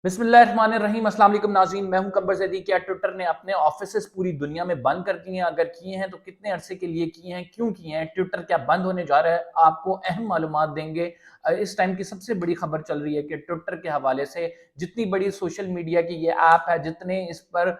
बिस्मिल्लाहिर्रहमानिर्रहीम। अस्सलाम वालेकुम नाज़रीन, मैं हूं कंबर ज़ैदी। क्या ट्विटर ने अपने ऑफिसेस पूरी दुनिया में बंद कर दिए हैं? अगर किए हैं तो कितने अरसे के लिए किए हैं, क्यों किए हैं? ट्विटर क्या बंद होने जा रहा है? आपको अहम मालूमात देंगे। इस टाइम की सबसे बड़ी खबर चल रही है कि ट्विटर के हवाले से जितनी बड़ी सोशल मीडिया की ये ऐप है, जितने इस पर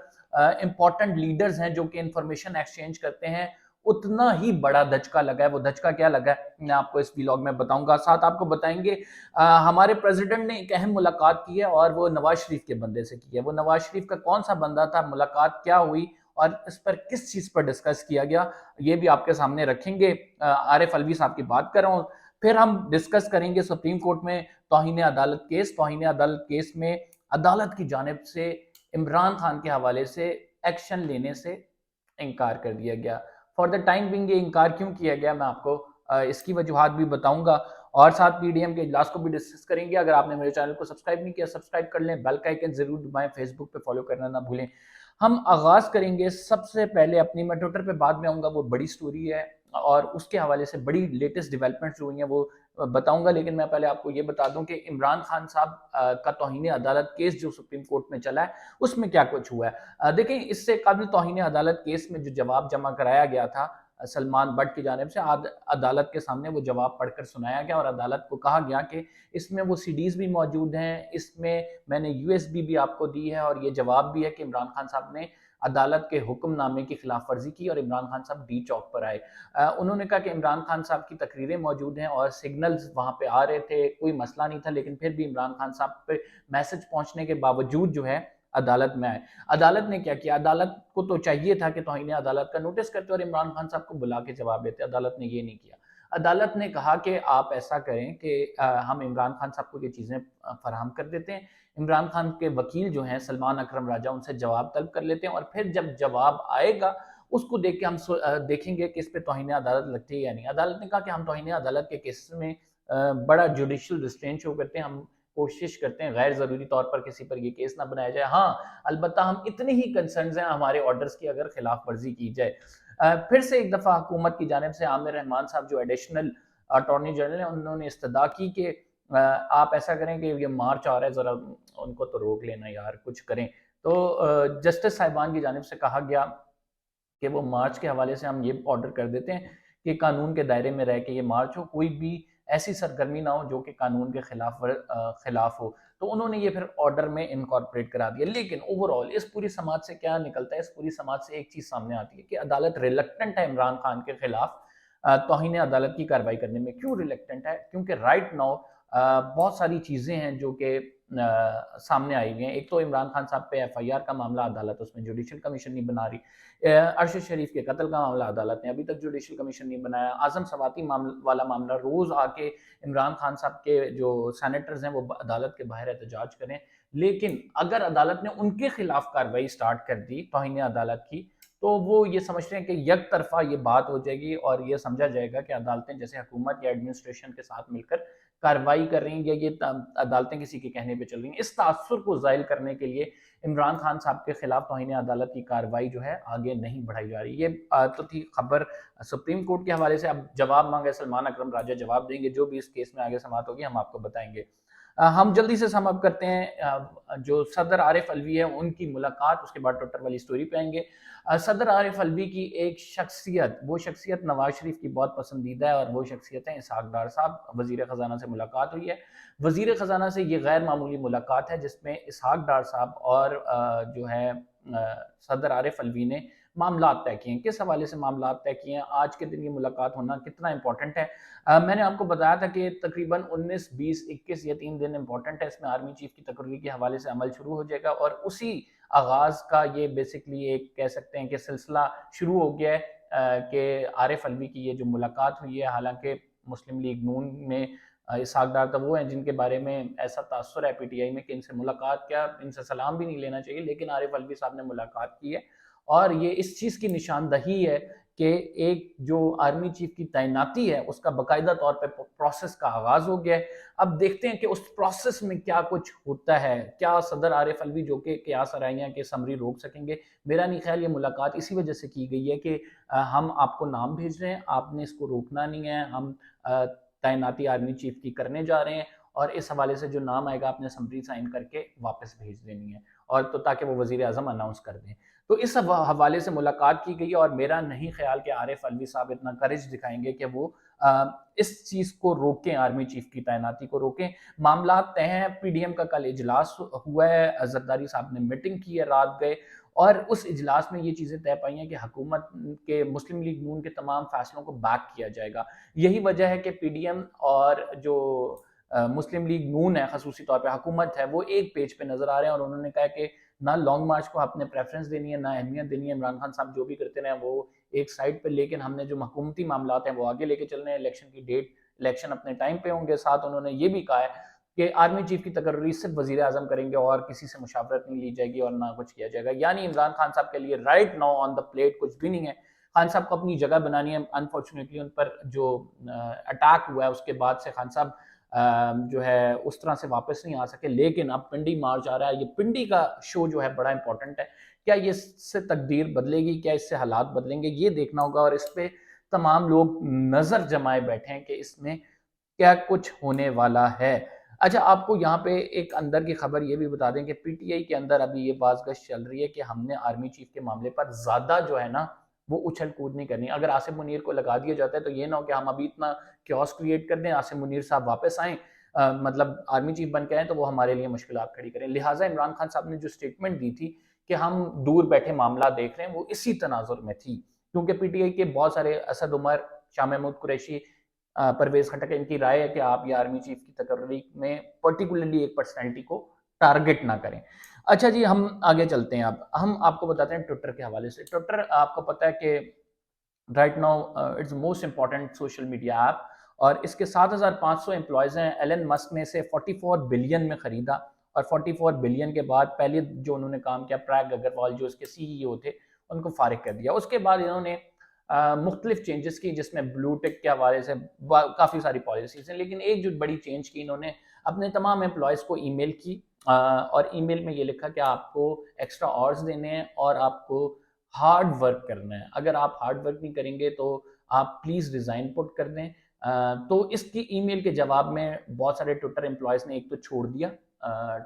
इंपॉर्टेंट लीडर्स हैं जो कि इंफॉर्मेशन एक्सचेंज करते हैं, उतना ही बड़ा धचका लगा है। वो धचका क्या लगा है मैं आपको इस व्लॉग में बताऊंगा। साथ आपको बताएंगे हमारे प्रेसिडेंट ने एक अहम मुलाकात की है और वो नवाज शरीफ के बंदे से की है। वो नवाज शरीफ का कौन सा बंदा था, मुलाकात क्या हुई और इस पर किस चीज पर डिस्कस किया गया, ये भी आपके सामने रखेंगे। आरिफ अलवी साहब की बात कर रहा हूँ। फिर हम डिस्कस करेंगे सुप्रीम कोर्ट में तौहीन अदालत केस। तौहीन अदालत केस में अदालत की जानिब से इमरान खान के हवाले से एक्शन लेने से इनकार कर दिया गया। फॉर द टाइम बिंग ये इनकार क्यों किया गया, मैं आपको इसकी वजूहात भी बताऊंगा और साथ पीडीएम के इजलास को भी डिस्कस करेंगे। अगर आपने मेरे चैनल को सब्सक्राइब नहीं किया, सब्सक्राइब कर लें, बेल का आइकन जरूर दबाएं, फेसबुक पे फॉलो करना ना भूलें। हम आगाज करेंगे सबसे पहले अपनी, मैं ट्विटर पे बाद में आऊंगा, वो बड़ी स्टोरी है और उसके हवाले से बड़ी लेटेस्ट डेवलपमेंट्स जो हुई हैं वो बताऊंगा। लेकिन मैं पहले आपको ये बता दूं कि इमरान खान साहब का तौहीन अदालत केस जो सुप्रीम कोर्ट में चला है उसमें क्या कुछ हुआ है। देखें, इससे काबिल तौहीन अदालत केस में जो जवाब जमा कराया गया था सलमान बट की जानिब से, अदालत के सामने वो जवाब पढ़कर सुनाया गया और अदालत को कहा गया कि इसमें वो सीडीज भी मौजूद हैं, इसमें मैंने यूएसबी भी आपको दी है और ये जवाब भी है कि इमरान खान साहब ने अदालत के हुक्मनामे की खिलाफ वर्जी की और इमरान खान साहब डी चौक पर आए। उन्होंने कहा कि इमरान खान साहब की तकरीरें मौजूद हैं और सिग्नल्स वहां पे आ रहे थे, कोई मसला नहीं था, लेकिन फिर भी इमरान खान साहब पे मैसेज पहुंचने के बावजूद जो है अदालत में आए। अदालत ने क्या किया, अदालत को तो चाहिए था कि तौहीन अदालत का नोटिस करते और इमरान खान साहब को बुला के जवाब देते। अदालत ने ये नहीं किया। अदालत ने कहा कि आप ऐसा करें कि हम इमरान खान साहब को ये चीज़ें फराहम कर देते हैं। इमरान खान के वकील जो हैं सलमान अकरम राजा, उनसे जवाब तलब कर लेते हैं और फिर जब जवाब आएगा उसको देख के हम देखेंगे कि इस पे तौहीन अदालत लगती है या नहीं। अदालत ने कहा कि हम तौहीन अदालत के केस में बड़ा जुडिशियल रिस्ट्रेंट शो करते हैं, हम कोशिश करते हैं गैर ज़रूरी तौर पर किसी पर ये केस ना बनाया जाए। हाँ, अलबत्ता हम इतने ही कंसर्न हैं हमारे ऑर्डर्स की अगर खिलाफ वर्जी की जाए। फिर से एक दफ़ा हुकूमत की जानिब से आमिर रहमान साहब जो एडिशनल अटॉर्नी जनरल हैं, उन्होंने इस्तदा की कि आप ऐसा करें कि ये मार्च आ रहा है, ज़रा उनको तो रोक लेना यार, कुछ करें। तो जस्टिस साहिबान की जानिब से कहा गया कि वो मार्च के हवाले से हम ये ऑर्डर कर देते हैं कि कानून के दायरे में रह के ये मार्च हो, कोई भी ऐसी सरगर्मी ना हो जो कि कानून के खिलाफ हो। तो उन्होंने ये फिर ऑर्डर में इनकॉर्पोरेट करा दिया। लेकिन ओवरऑल इस पूरी समाज से क्या निकलता है, इस पूरी समाज से एक चीज़ सामने आती है कि अदालत रिलक्टेंट है इमरान खान के खिलाफ तौहीन अदालत की कार्रवाई करने में। क्यों रिलक्टेंट है? क्योंकि राइट नाउ बहुत सारी चीज़ें हैं जो कि सामने आई हुई हैं। एक तो इमरान खान साहब पे एफआईआर का मामला, अदालत उसमें जुडिशियल कमीशन नहीं बना रही। अरशद शरीफ के कत्ल का मामला, अदालत ने अभी तक जुडिशियल कमीशन नहीं बनाया। आजम सवाती वाला मामला, रोज आके इमरान खान साहब के जो सेनेटर्स हैं वो अदालत के बाहर एहतजाज करें, लेकिन अगर अदालत ने उनके खिलाफ कार्रवाई स्टार्ट कर दी तौहीन अदालत की, तो वो ये समझते हैं कि यक तरफा ये बात हो जाएगी और ये समझा जाएगा कि अदालतें जैसे हुकूमत या एडमिनिस्ट्रेशन के साथ मिलकर कार्रवाई कर रही हैं या ये अदालतें किसी के कहने पे चल रही हैं। इस तासुर को ज़ाहिर करने के लिए इमरान खान साहब के खिलाफ तौहीन अदालत की कार्रवाई जो है आगे नहीं बढ़ाई जा रही। ये तो थी खबर सुप्रीम कोर्ट के हवाले से। अब जवाब मांगे सलमान अकरम राजा, जवाब देंगे। जो भी इस केस में आगे समात होगी हम आपको बताएंगे। हम जल्दी से सम अप करते हैं। जो सदर आरिफ अलवी है उनकी मुलाकात, उसके बाद ट्विटर वाली स्टोरी पे आएंगे। सदर आरिफ अलवी की एक शख्सियत, वो शख्सियत नवाज शरीफ की बहुत पसंदीदा है और वो शख्सियत है इसहाक डार साहब। वजीर ख़जाना से मुलाकात हुई है। वजीर ख़जाना से ये गैर मामूली मुलाकात है जिसमें इसहाक डार साहब और जो है सदर आरिफ अलवी ने मामला तय किए हैं। किस हवाले से मामला तय किए हैं, आज के दिन ये मुलाकात होना कितना इंपॉर्टेंट है। मैंने आपको बताया था कि तकरीबन 19, 20, 21 या 3 दिन इंपॉर्टेंट है। इसमें आर्मी चीफ की तकरीर के हवाले से अमल शुरू हो जाएगा और उसी आगाज का ये बेसिकली एक कह सकते हैं कि सिलसिला शुरू हो गया है कि आरिफ अलवी की ये जो मुलाकात हुई है। हालांकि मुस्लिम लीग नून में इसहाक डार तो वो हैं जिनके बारे में ऐसा तासुर है पीटीआई में कि इनसे मुलाकात क्या, इनसे सलाम भी नहीं लेना चाहिए, लेकिन आरिफ अलवी साहब ने मुलाकात की है और ये इस चीज़ की निशानदही है कि एक जो आर्मी चीफ की तैनाती है उसका बाकायदा तौर पे प्रोसेस का आगाज हो गया है। अब देखते हैं कि उस प्रोसेस में क्या कुछ होता है। क्या सदर आरिफ अलवी जो कि क्यास अराइयां के समरी रोक सकेंगे? मेरा नहीं ख्याल। ये मुलाकात इसी वजह से की गई है कि हम आपको नाम भेज रहे हैं, आपने इसको रोकना नहीं है, हम तैनाती आर्मी चीफ की करने जा रहे हैं اور اس حوالے سے جو نام آئے گا آپ نے سمری سائن کر کے واپس بھیج دینی ہے، اور تو تاکہ وہ وزیر اعظم اناؤنس کر دیں۔ تو اس حوالے سے ملاقات کی گئی، اور میرا نہیں خیال کہ عارف الوی صاحب اتنا کرج دکھائیں گے کہ وہ اس چیز کو روکیں، آرمی چیف کی تعیناتی کو روکیں۔ معاملات طے ہیں، پی ڈی ایم کا کل اجلاس ہوا ہے، زرداری صاحب نے میٹنگ کی ہے، رات گئے، اور اس اجلاس میں یہ چیزیں طے پائی ہیں کہ حکومت کے مسلم لیگ نون کے تمام فیصلوں کو بیک کیا جائے گا۔ یہی وجہ ہے کہ پی ڈی ایم اور جو مسلم لیگ نون ہے، خصوصی طور پہ حکومت ہے، وہ ایک پیج پہ نظر آ رہے ہیں، اور انہوں نے کہا کہ نہ لانگ مارچ کو آپ نے پریفرنس دینی ہے، نہ اہمیت دینی ہے، عمران خان صاحب جو بھی کرتے رہے ہیں وہ ایک سائڈ پہ، لیکن ہم نے جو حکومتی معاملات ہیں وہ آگے لے کے چلنے ہیں، الیکشن کی ڈیٹ، الیکشن اپنے ٹائم پہ ہوں گے۔ ساتھ انہوں نے یہ بھی کہا ہے کہ آرمی چیف کی تقرری صرف وزیر اعظم کریں گے، اور کسی سے مشاورت نہیں لی جائے گی اور نہ کچھ کیا جائے گا۔ یعنی عمران خان صاحب کے لیے right now on the plate کچھ بھی نہیں ہے۔ خان صاحب کو اپنی جگہ بنانی ہے، انفارچونیٹلی ان پر جو اٹیک ہوا ہے اس کے بعد سے خان صاحب جو ہے اس طرح سے واپس نہیں آ سکے، لیکن اب پنڈی مارچ آ رہا ہے، یہ پنڈی کا شو جو ہے بڑا امپورٹنٹ ہے۔ کیا یہ اس سے تقدیر بدلے گی، کیا اس سے حالات بدلیں گے، یہ دیکھنا ہوگا، اور اس پہ تمام لوگ نظر جمائے بیٹھے ہیں کہ اس میں کیا کچھ ہونے والا ہے۔ اچھا، آپ کو یہاں پہ ایک اندر کی خبر یہ بھی بتا دیں کہ پی ٹی آئی کے اندر ابھی یہ باز گشت چل رہی ہے کہ ہم نے آرمی چیف کے معاملے پر زیادہ جو ہے نا وہ اچھل کود نہیں کرنی۔ اگر آصف منیر کو لگا دیا جاتا ہے تو یہ نہ ہو کہ ہم ابھی اتنا کیوس کریٹ کر دیں، آصف منیر صاحب واپس آئیں، مطلب آرمی چیف بن کے آئیں تو وہ ہمارے لیے مشکلات کھڑی کریں۔ لہٰذا عمران خان صاحب نے جو سٹیٹمنٹ دی تھی کہ ہم دور بیٹھے معاملہ دیکھ رہے ہیں، وہ اسی تناظر میں تھی، کیونکہ پی ٹی آئی کے بہت سارے، اسد عمر، شاہ محمود قریشی، پرویز خٹک، ان کی رائے ہے کہ آپ یہ آرمی چیف کی تقرری میں پرٹیکولرلی ایک پرسنالٹی کو ٹارگٹ نہ کریں۔ اچھا جی، ہم آگے چلتے ہیں۔ اب ہم آپ کو بتاتے ہیں ٹویٹر کے حوالے سے۔ ٹویٹر آپ کو پتہ ہے کہ right now it's most important social media app, اور اس کے 7500 امپلائیز ہیں۔ ایلن مسک نے اسے 44 بلین میں خریدا، اور 44 بلین کے بعد پہلے جو انہوں نے کام کیا، پریگ اگروال جو اس کے سی ای او تھے، ان کو فارغ کر دیا۔ اس کے بعد انہوں نے مختلف چینجز کی، جس میں بلو ٹک کے حوالے سے کافی ساری پالیسیز ہیں، لیکن ایک جو بڑی چینج کی، انہوں نے اپنے تمام امپلائیز کو ای میل کی، اور ای میل میں یہ لکھا کہ آپ کو ایکسٹرا آورز دینے ہیں اور آپ کو ہارڈ ورک کرنا ہے۔ اگر آپ ہارڈ ورک نہیں کریں گے تو آپ پلیز ریزائن پٹ کر دیں۔ تو اس کی ای میل کے جواب میں بہت سارے ٹویٹر امپلائیز نے ایک تو چھوڑ دیا،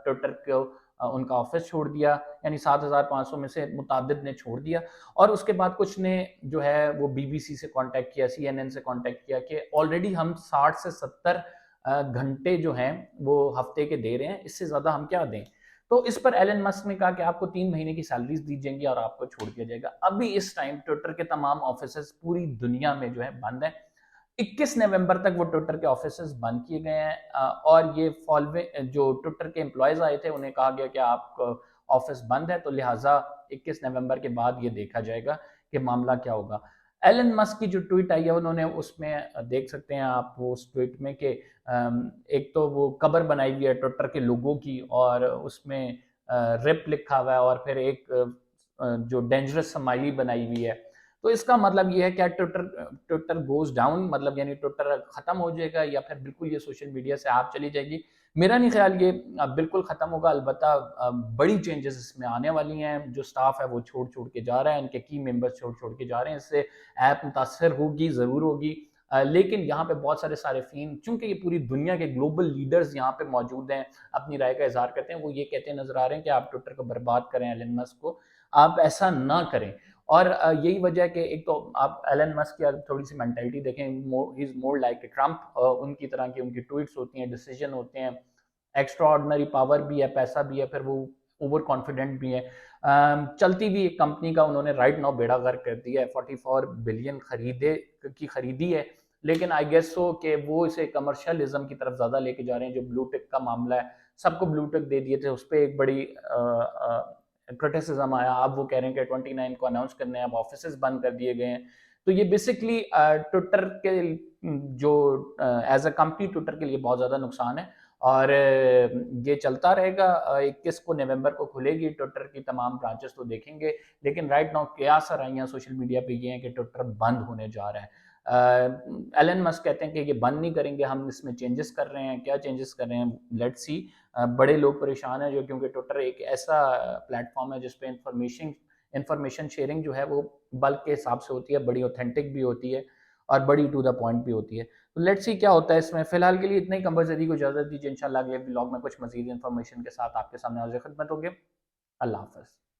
ٹویٹر کو ان کا آفس چھوڑ دیا، یعنی 7500 میں سے متعدد نے چھوڑ دیا، اور اس کے بعد کچھ نے جو ہے وہ بی بی سی سے کانٹیکٹ کیا، سی این این سے کانٹیکٹ کیا کہ آلریڈی ہم 60 سے 70 گھنٹے جو ہیں وہ ہفتے کے دے رہے ہیں، اس سے زیادہ ہم کیا دیں۔ تو اس پر ایلن مسک نے کہا کہ آپ کو 3 مہینے کی سیلریز دی جائیں گی اور آپ کو چھوڑ دیا جائے گا۔ ابھی اس ٹائم ٹویٹر کے تمام آفیسز پوری دنیا میں جو ہے بند ہیں۔ 21 نومبر تک وہ ٹویٹر کے آفیسز بند کیے گئے ہیں، اور یہ جو ٹویٹر کے امپلائیز آئے تھے انہیں کہا گیا کہ آپ آفس بند ہے، تو لہٰذا 21 نومبر کے بعد یہ دیکھا جائے گا کہ معاملہ کیا ہوگا۔ ایلن مسک کی جو ٹویٹ آئی ہے، انہوں نے اس میں دیکھ سکتے ہیں آپ وہ اس ٹویٹ میں کہ ایک تو وہ قبر بنائی ہوئی ہے ٹویٹر کے لوگوں کی، اور اس میں رپ لکھا ہوا ہے، اور پھر ایک جو ڈینجرس سمائلی بنائی ہوئی ہے۔ تو اس کا مطلب یہ ہے کہ ٹویٹر گوز ڈاؤن، مطلب یعنی ٹویٹر ختم ہو جائے گا، یا پھر بالکل یہ سوشل میڈیا سے آپ چلی جائے گی۔ میرا نہیں خیال یہ بالکل ختم ہوگا، البتہ بڑی چینجز اس میں آنے والی ہیں۔ جو سٹاف ہے وہ چھوڑ کے جا رہا ہے، ان کے کی ممبرز چھوڑ کے جا رہے ہیں، اس سے ایپ متاثر ہوگی، ضرور ہوگی، لیکن یہاں پہ بہت سارے صارفین، چونکہ یہ پوری دنیا کے گلوبل لیڈرز یہاں پہ موجود ہیں، اپنی رائے کا اظہار کرتے ہیں، وہ یہ کہتے نظر آ رہے ہیں کہ آپ ٹویٹر کو برباد کریں، ایلن مسک کو آپ ایسا نہ کریں۔ اور یہی وجہ ہے کہ ایک تو آپ ایلن مسک کی تھوڑی سی مینٹلٹی دیکھیں، ہی از مور لائک اے ٹرمپ، ان کی طرح کی ان کی ٹویٹس ہوتی ہیں، ڈیسیجن ہوتے ہیں، ایکسٹرا آرڈنری پاور بھی ہے، پیسہ بھی ہے، پھر وہ اوور کانفیڈنٹ بھی ہے۔ چلتی بھی ایک کمپنی کا انہوں نے رائٹ ناؤ بیڑا غرق کر دیا ہے، 44 بلین خریدی ہے، لیکن آئی گیس سو کہ وہ اسے کمرشلزم کی طرف زیادہ لے کے جا رہے ہیں۔ جو بلو ٹک کا معاملہ ہے، سب کو بلو ٹک دے دیے تھے، اس پہ ایک بڑی کرٹیسزم آیا، اب وہ کہہ رہے ہیں کہ 29 کو اناؤنس کرنے ہیں، اب آفیسز بند کر دیے گئے ہیں۔ تو یہ بیسکلی ٹویٹر کے جو ایز اے کمپنی ٹویٹر کے لیے بہت زیادہ نقصان ہے، اور یہ چلتا رہے گا۔ 21 کو نومبر کو کھلے گی ٹویٹر کی تمام برانچز، تو دیکھیں گے، لیکن رائٹ ناؤ کیا سرائیاں سوشل میڈیا پہ یہ ہیں کہ ٹویٹر بند ہونے جا رہا ہے۔ ایلن مسک کہتے ہیں کہ یہ بند نہیں کریں گے، ہم اس میں چینجز کر رہے ہیں، کیا چینجز کر رہے ہیں لیٹ سی۔ بڑے لوگ پریشان ہیں، جو کیونکہ ٹویٹر ایک ایسا پلیٹ فارم ہے جس پہ انفارمیشن شیئرنگ جو ہے وہ بلک کے حساب سے ہوتی ہے، بڑی اوتھینٹک بھی ہوتی ہے، اور بڑی ٹو دا پوائنٹ بھی ہوتی ہے. تو لیٹس سی کیا ہوتا ہے اس میں. فی الحال کے لیے اتنا ہی. قمر زیدی کو اجازت دیجیے، انشاءاللہ اگلے ولاگ میں کچھ مزید انفارمیشن کے ساتھ آپ کے سامنے حاضر خدمت ہوگے. اللہ حافظ.